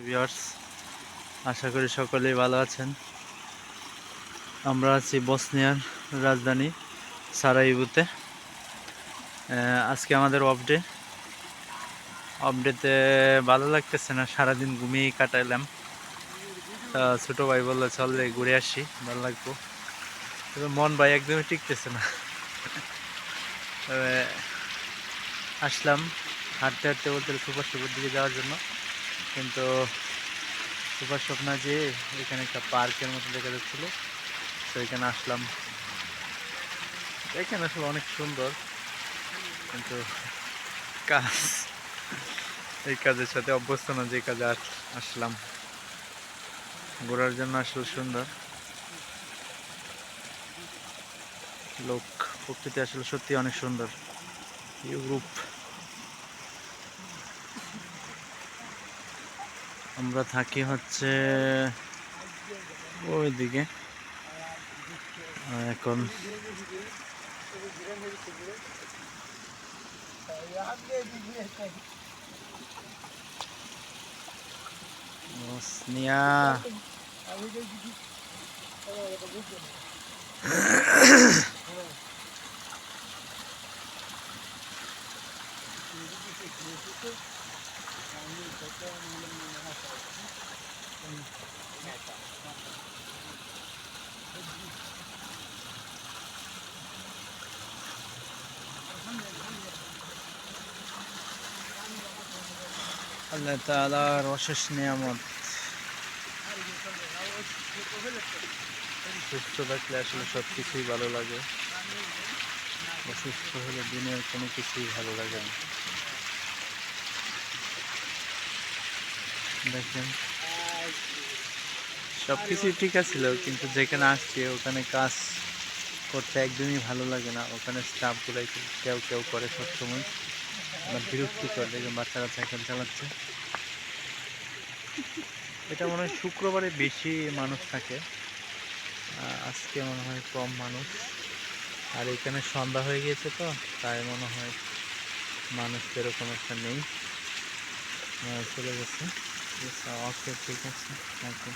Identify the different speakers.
Speaker 1: Viewers, আশা করি সকলেই ভালো আছেন। আমরা আছি বসনিয়ার রাজধানী সারাইয়েভোতে। আজকে আমাদের অফডেতে ভালো লাগতেছে না, সারাদিন ঘুমিয়েই কাটাইলাম। ছোট ভাই বললো চল ঘুরে আসি, ভালো লাগবো। তবে মন ভাই একদমই টিকতেছে না। তবে আসলাম হাঁটতে হাঁটতে বলতে সুপার শপের দিকে যাওয়ার জন্য, কিন্তু সুপার শপ না যেয়ে এখানে একটা পার্কের মতো দেখা যাচ্ছিলো, তো এখানে আসলাম। এখানে আসলে অনেক সুন্দর, কিন্তু কাজ এই কাজের সাথে অভ্যস্ত না, যে কাজে আসলাম ঘোরার জন্য। আসলে সুন্দর লোক, প্রকৃতি আসলে সত্যি অনেক সুন্দর। ইউরোপ, আমরা থাকি হচ্ছে ওইদিকে। এখন বসনিয়া আল্লাহ তাআলার অশেষ নিয়ামত। সুস্থ থাকলে আসলে সব কিছুই ভালো লাগে, অসুস্থ হলে দিনের কোনো কিছুই ভালো লাগে না। দেখেন, সব কিছুই ঠিক আছিল, কিন্তু যেখানে আসছি ওখানে কাজ করতে একদমই ভালো লাগে না। ওখানে স্টাফগুলাই কেউ কেউ করে সবসময়, আমার বিরক্তিকর। দেখে বাচ্চারা সাইকেল চালাচ্ছে। এটা মনে হয় শুক্রবারে বেশি মানুষ থাকে, আজকে মনে হয় কম মানুষ। আর এখানে সন্ধ্যা হয়ে গিয়েছে, তো তাই মনে হয় মানুষ সেরকম একটা নেই, চলে গেছে। ওকে, ঠিক আছে, ওকে।